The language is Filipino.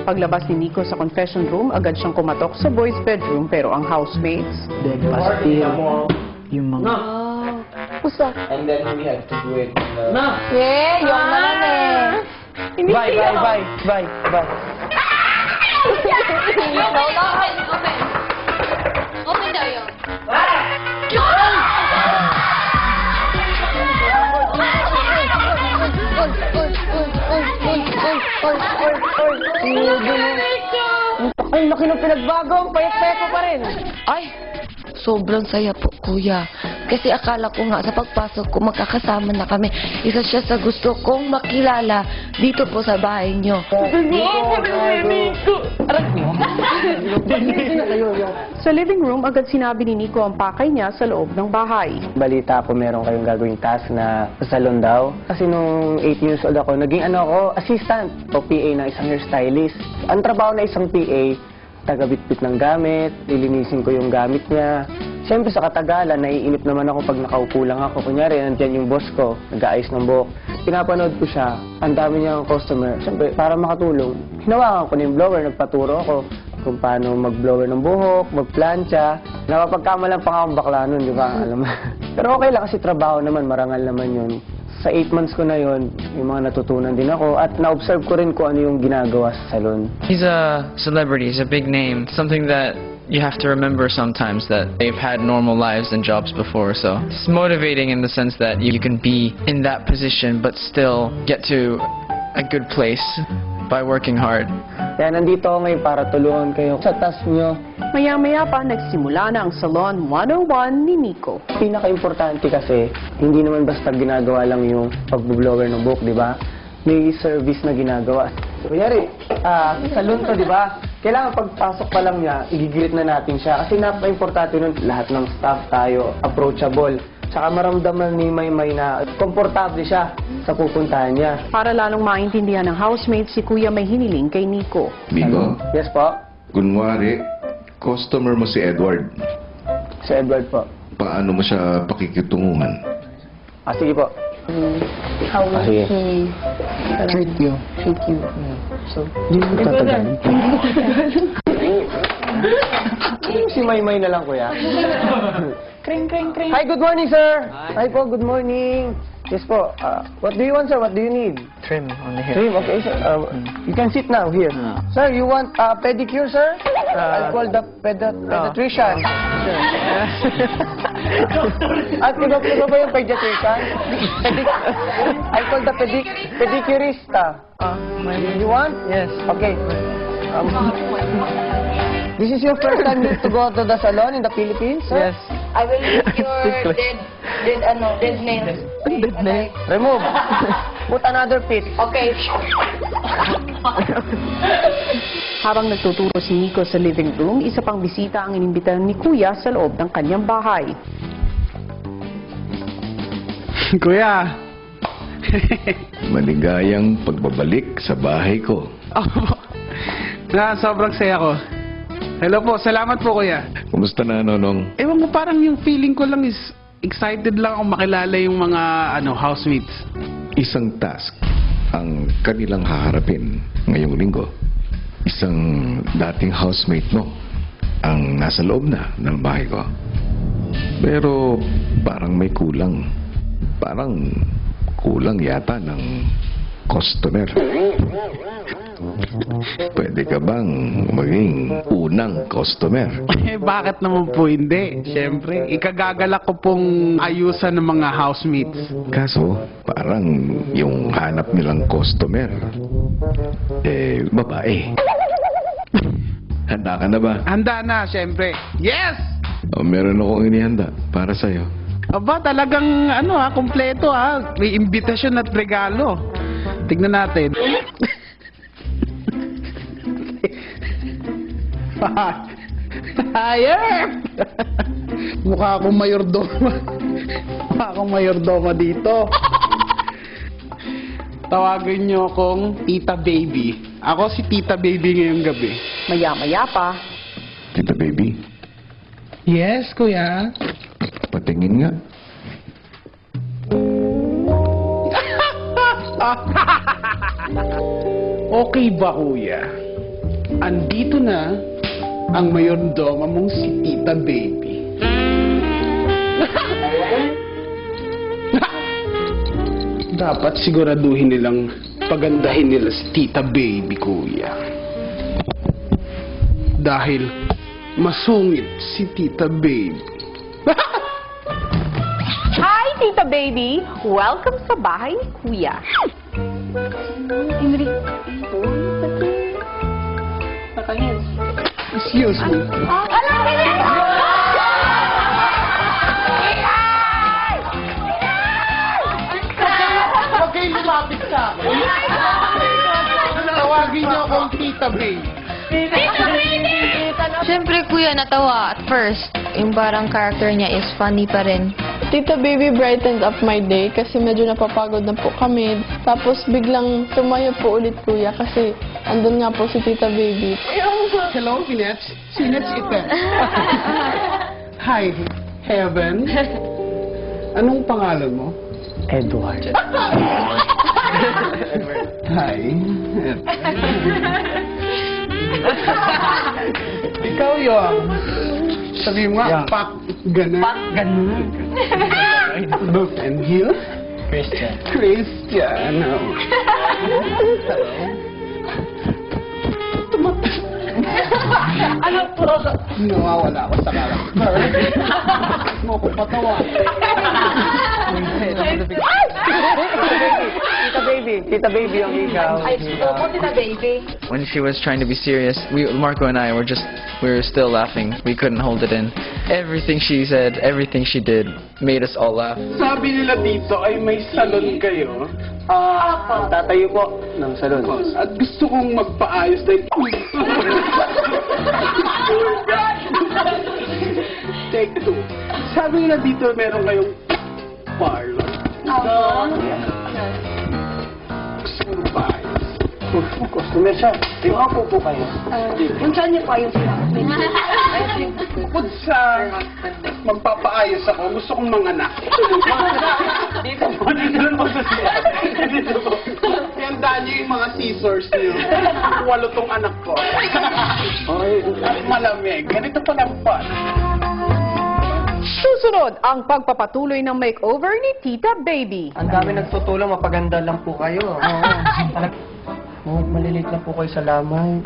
Paglabas ni Nico sa confession room, agad siyang kumatok sa boys' bedroom pero ang housemates... Then, pastil. Yung mga... Pusa. And then we had to do it in the... Yeah, yung naman eh. Bye. Open daw yun. Ay, laki ng pinagbago. Ang payat-payat mo pa rin. Ay, sobrang saya po, kuya. Kasi akala ko nga sa pagpasok ko magkakasama na kami. Isa siya sa gusto kong makilala dito po sa bahay niyo. Sa living room, agad sinabi ni Nico ang pakay niya sa loob ng bahay. Balita ko meron kayong gagawing task na sa salon daw. Kasi nung 8 years old ako, naging assistant o PA ng isang hairstylist. Ang trabaho na isang PA, tagabitbit ng gamit, lilinisin ko yung gamit niya. Siyempre sa katagalan, naiinip naman ako pag nakaupo lang ako. Kunyari, nandiyan yung boss ko, nag-aayos ng buhok. Pinapanood ko siya, ang dami niyang customer. Siyempre, para makatulong, hinawakan ko na yung blower, nagpaturo ako kung paano mag-blower ng buhok, mag-plancha. Napapagkamalan pa nga akong bakla nun, di ba? Alam mo. Pero okay lang kasi trabaho naman, marangal naman yun. Sa 8 months ko na yun, yung mga natutunan din ako at na-observe ko rin kung ano yung ginagawa sa salon. He's a celebrity, he's a big name. Something that you have to remember sometimes that they've had normal lives and jobs before. So it's motivating in the sense that you can be in that position but still get to a good place by working hard. Kaya nandito ako ngayon para tulungan kayo sa task nyo. Maya-maya pa, nagsimula na ang Salon 101 ni Nico. Pinaka-importante kasi, hindi naman basta ginagawa lang yung pag-blower ng buhok, di ba? May service na ginagawa. Kunyari, salon to, di ba? Kailangan pagpasok pa lang niya, igigreet na natin siya. Kasi napaka-importante nun, lahat ng staff tayo, approachable. Saka maramdaman ni Maymay na komportable siya sa pupuntahan niya. Para lalong maintindihan ng housemates, si Kuya may hiniling kay Nico. Nico, Yes po? kunwari, customer mo si Edward. Si Edward po. Paano mo siya pakikitunguhan? Sige po. How will Sige. he Treat you. treat you? So, di mo tatagal. Si Maymay na lang, kuya. Kring, kring, kring. Hi, good morning, sir. Hi po, good morning. Yes po. What do you want, sir? What do you need? Trim on the hair. Trim, okay, sir. You can sit now here. Sir, you want pedicure, sir? I'll call the pediatrician. At pinapuro ba yung pediatrician? I'll call the pedicurista. You want? Yes. Okay. This is your first time to go to the salon in the Philippines, sir? Yes. I will use your dead nails. Dead nails? Remove. Put another pit. Okay. Habang nagtuturo si Nico sa living room, isa pang bisita ang inimbitahan ni Kuya sa loob ng kanyang bahay. Kuya. Maligayang pagbabalik sa bahay ko. Sobrang saya ko. Hello po, salamat po kuya. Kumusta na, Nonong? Ewan ko, parang yung feeling ko lang is excited lang akong makilala yung mga housemates. Isang task ang kanilang haharapin ngayong linggo. Isang dating housemate mo ang nasa loob na ng bahay ko. Pero parang may kulang. Parang kulang yata ng customer. Pwede ka bang maging unang customer? Bakit naman po hindi? Siyempre, ikagagalak ko pong ayusan ng mga housemates. Kaso, parang yung hanap nilang customer, babae. Handa ka na ba? Handa na, siyempre. Yes! Meron akong inihanda para sa'yo. Aba, talagang kompleto May imbitasyon at regalo. Tignan natin. Fire! Mukha akong mayordoma. Mukha akong mayordoma dito. Tawagin niyo akong Tita Baby. Ako si Tita Baby ngayong gabi. Maya-maya pa, Tita baby, Yes, kuya. patingin nga. Okay ba, kuya? Andito na ang mayordoma mong si Tita Baby. Dapat siguraduhin nilang pagandahin nila si Tita Baby, kuya. Dahil masungit si Tita Baby. Hi, Tita Baby! Welcome sa bahay ni Kuya. Excuse me. Huwag kayong lumapit sa akin. Tawagin niyo akong Tita Baby. Siyempre, kuya, natawa at first. Yung parang character niya is funny pa rin. Tita Baby brightened up my day kasi medyo napapagod na po kami. Tapos biglang tumayo po ulit kuya kasi andun nga po si Tita Baby. Hello, Kinets. Sinets ite. Hi, Heaven. Anong pangalan mo? Edward. Hi. Ikaw yung. Sabi mo nga, Pak Ganun. Pak Ganun. Look and you? Christian. Christian. Oh. Ano po? Nawawala ako sa character. Mo ko patawa. Tita Baby ang ikaw. Ay, po, Tita Baby. When she was trying to be serious, Marco and I were still laughing. We couldn't hold it in. Everything she said, everything she did, made us all laugh. Sabi nila dito ay may salon kayo. Tatayo po ng salon. At gusto kong magpaayos dahil... Take two. Sabi nila dito meron kayong parlor. Gusto kong magpaayos. Customer siya. Upo po kayo. Kung saan niyo pa yung sinabi? Bukod sa magpapaayos ako, gusto kong manganak. Dito lang po sa siya. Dito po. Tandaan niyo yung mga scissors niyo. 8 tong anak ko. Ay, malamig. Ganito pa lang pa. Susunod ang pagpapatuloy ng makeover ni Tita Baby. Ang dami nagtutulong, mapaganda lang po kayo. Oo. Maliliit lang po kayo sa lamay.